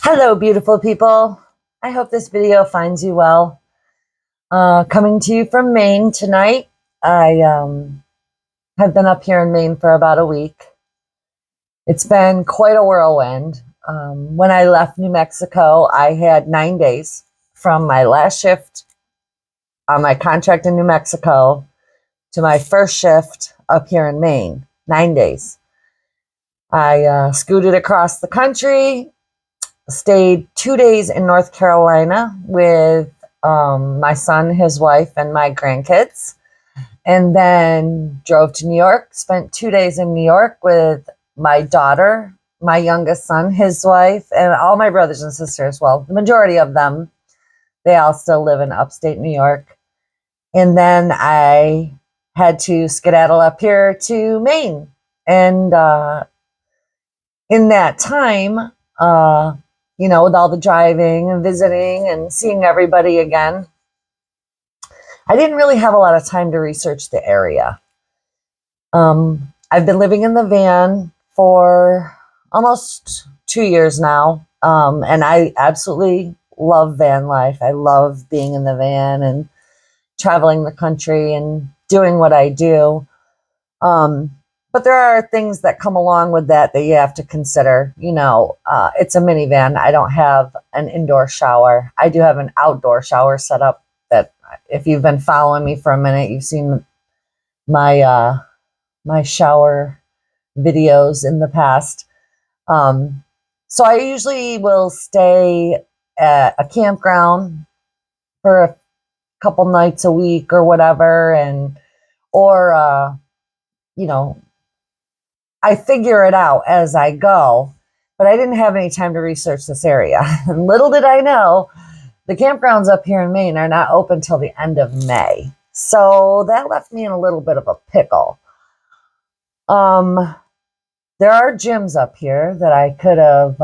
Hello, beautiful people. I hope this video finds you well. Coming to you from Maine tonight. I have been up here in Maine for about a week. It's been quite a whirlwind. When I left New Mexico, I had 9 days from my last shift on my contract in New Mexico to my first shift up here in Maine. 9 days. I scooted across the country, stayed 2 days in North Carolina with my son, his wife, and my grandkids, and then drove to New York, spent 2 days in New York with my daughter, my youngest son, his wife, and all my brothers and sisters. Well, the majority of them, they all still live in upstate New York. And then I had to skedaddle up here to Maine. And in that time, with all the driving and visiting and seeing everybody again, I didn't really have a lot of time to research the area. I've been living in the van for almost 2 years now, and I absolutely love van life. I love being in the van and traveling the country and doing what I do. But there are things that come along with that you have to consider. It's a minivan. I don't have an indoor shower. I do have an outdoor shower set up that if you've been following me for a minute, you've seen my shower videos in the past. So I usually will stay at a campground for a couple nights a week or whatever, or I figure it out as I go, but I didn't have any time to research this area. And little did I know, the campgrounds up here in Maine are not open till the end of May. So that left me in a little bit of a pickle. There are gyms up here that I could have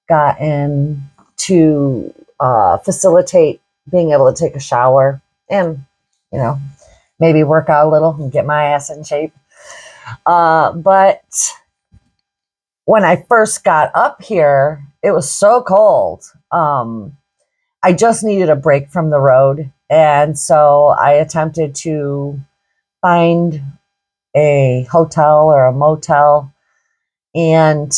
gotten to facilitate being able to take a shower and, maybe work out a little and get my ass in shape. But when I first got up here, it was so cold. I just needed a break from the road. And so I attempted to find a hotel or a motel. And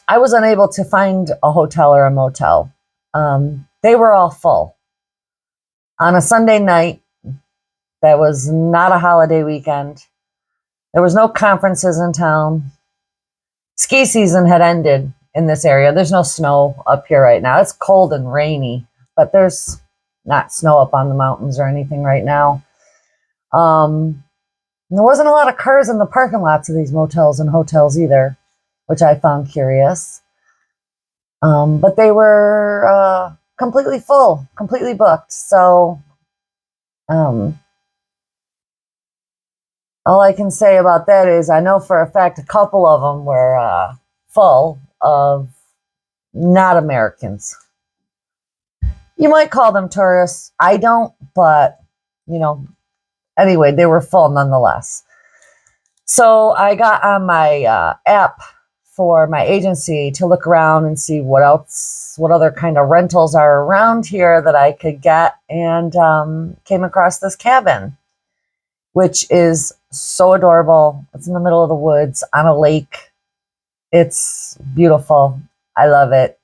I was unable to find a hotel or a motel. They were all full. On a Sunday night, that was not a holiday weekend. There was no conferences in town. Ski season had ended in this area. There's no snow up here right now. It's cold and rainy, but there's not snow up on the mountains or anything right now. There wasn't a lot of cars in the parking lots of these motels and hotels either, which I found curious. But they were completely full, completely booked. So all I can say about that is I know for a fact a couple of them were full of not Americans. You might call them tourists. I don't, but, anyway, they were full nonetheless. So I got on my app for my agency to look around and see what other kind of rentals are around here that I could get, and came across this cabin, which is so adorable. It's in the middle of the woods on a lake. It's beautiful. I love it.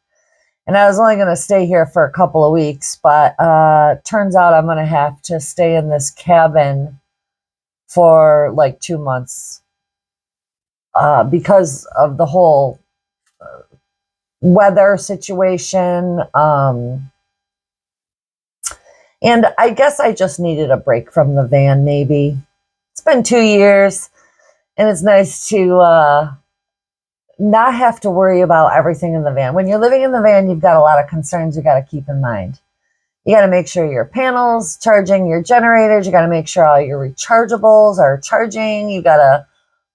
And I was only going to stay here for a couple of weeks, but turns out I'm going to have to stay in this cabin for like 2 months because of the whole weather situation. And I guess I just needed a break from the van, maybe. It's been 2 years, and it's nice to not have to worry about everything in the van. When you're living in the van, you've got a lot of concerns you got to keep in mind. You got to make sure your panels charging, your generators. You got to make sure all your rechargeables are charging. You got to,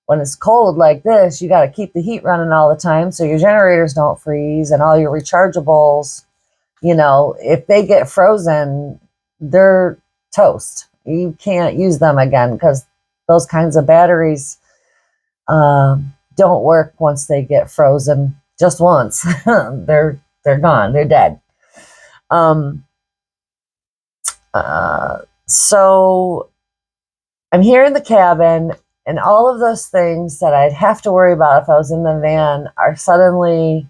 when it's cold like this, you got to keep the heat running all the time so your generators don't freeze, and all your rechargeables, if they get frozen, they're toast. You can't use them again because those kinds of batteries don't work once they get frozen just once. They're gone. They're dead. So I'm here in the cabin, and all of those things that I'd have to worry about if I was in the van are suddenly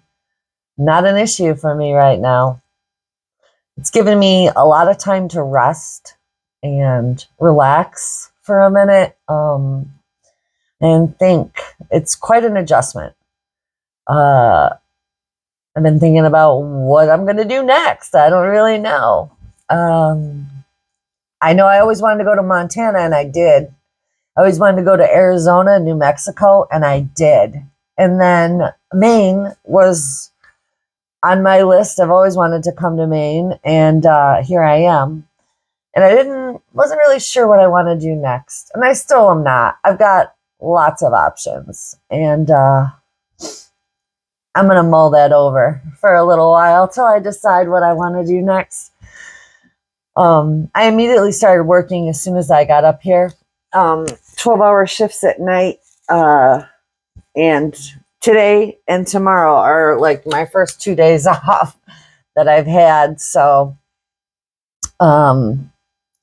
not an issue for me right now. It's given me a lot of time to rest and relax for a minute, and think. It's quite an adjustment. I've been thinking about what I'm going to do next. I don't really know. I know I always wanted to go to Montana, and I did. I always wanted to go to Arizona, New Mexico, and I did. And then Maine was on my list. I've always wanted to come to Maine, and here I am. And I wasn't really sure what I want to do next. And I still am not. I've got lots of options. And I'm going to mull that over for a little while till I decide what I want to do next. I immediately started working as soon as I got up here. 12-hour shifts at night. And today and tomorrow are like my first 2 days off that I've had. So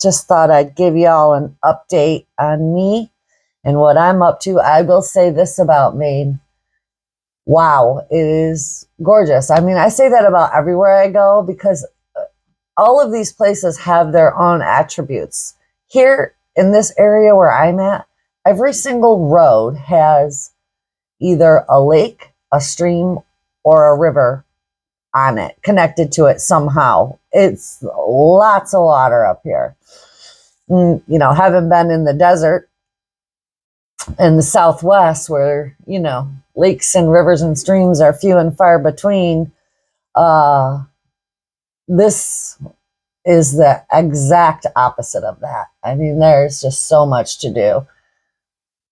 just thought I'd give y'all an update on me and what I'm up to. I will say this about Maine. Wow, it is gorgeous. I mean, I say that about everywhere I go because all of these places have their own attributes. Here in this area where I'm at, every single road has either a lake, a stream, or a river on it, connected to it somehow. It's lots of water up here. You know, having been in the desert in the Southwest where, you know, lakes and rivers and streams are few and far between, this is the exact opposite of that. I mean, there's just so much to do.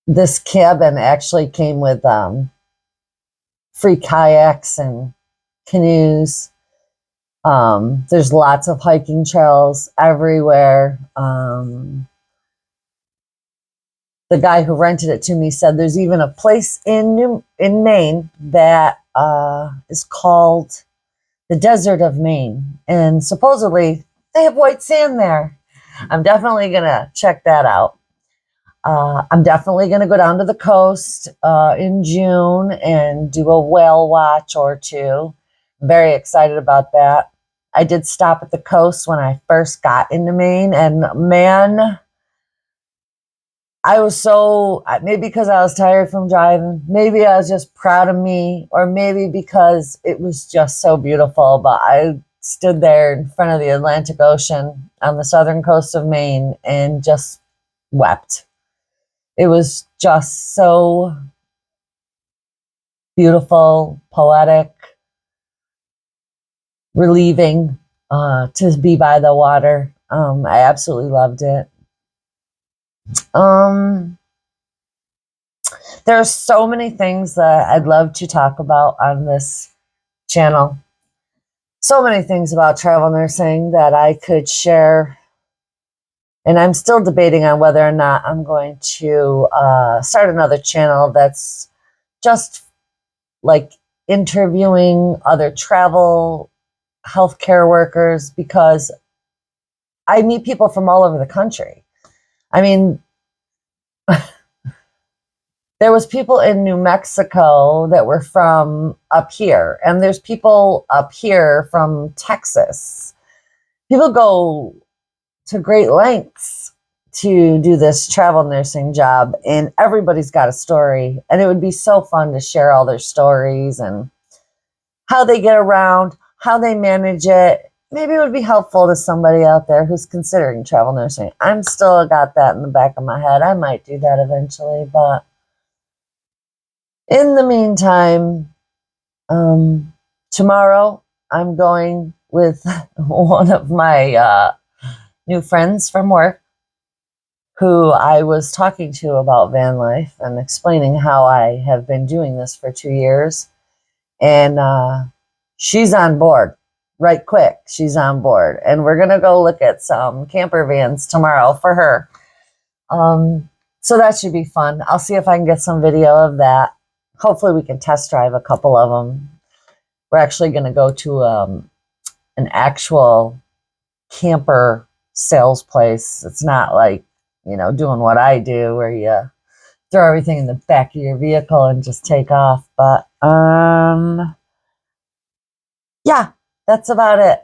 This cabin actually came with free kayaks and canoes. There's lots of hiking trails everywhere. The guy who rented it to me said there's even a place in Maine that is called the Desert of Maine, and supposedly they have white sand there. I'm definitely gonna check that out. I'm definitely gonna go down to the coast in June and do a whale watch or two. I'm very excited about that. I did stop at the coast when I first got into Maine, and man, I was so, maybe because I was tired from driving, maybe I was just proud of me, or maybe because it was just so beautiful, but I stood there in front of the Atlantic Ocean on the southern coast of Maine and just wept. It was just so beautiful, poetic, relieving to be by the water. I absolutely loved it. There are so many things that I'd love to talk about on this channel. So many things about travel nursing that I could share. And I'm still debating on whether or not I'm going to start another channel that's just like interviewing other travel healthcare workers, because I meet people from all over the country. I mean, there was people in New Mexico that were from up here, and there's people up here from Texas. People go to great lengths to do this travel nursing job, and everybody's got a story, and it would be so fun to share all their stories and how they get around, how they manage it. Maybe it would be helpful to somebody out there who's considering travel nursing. I'm still got that in the back of my head. I might do that eventually, but in the meantime, tomorrow I'm going with one of my new friends from work who I was talking to about van life and explaining how I have been doing this for 2 years. And she's on board right quick. She's on board. And we're going to go look at some camper vans tomorrow for her. So that should be fun. I'll see if I can get some video of that. Hopefully we can test drive a couple of them. We're actually going to go to an actual camper sales place. It's not like, doing what I do where you throw everything in the back of your vehicle and just take off. But yeah, that's about it.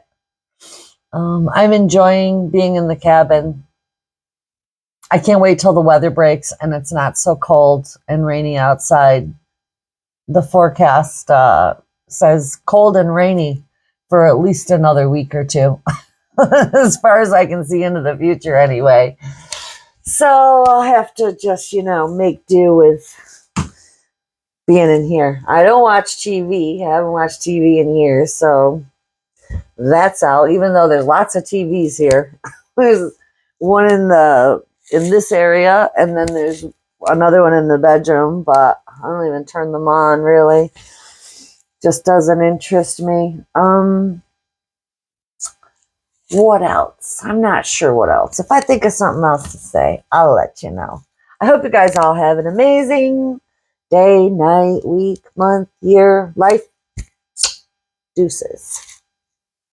I'm enjoying being in the cabin. I can't wait till the weather breaks and it's not so cold and rainy outside. The forecast says cold and rainy for at least another week or two, as far as I can see into the future anyway. So I'll have to just, make do with being in here. I don't watch TV. I haven't watched TV in years, so that's out. Even though there's lots of TVs here. There's one in this area, and then there's another one in the bedroom, but I don't even turn them on really. Just doesn't interest me. What else? I'm not sure what else. If I think of something else to say, I'll let you know. I hope you guys all have an amazing day, night, week, month, year, life. Deuces.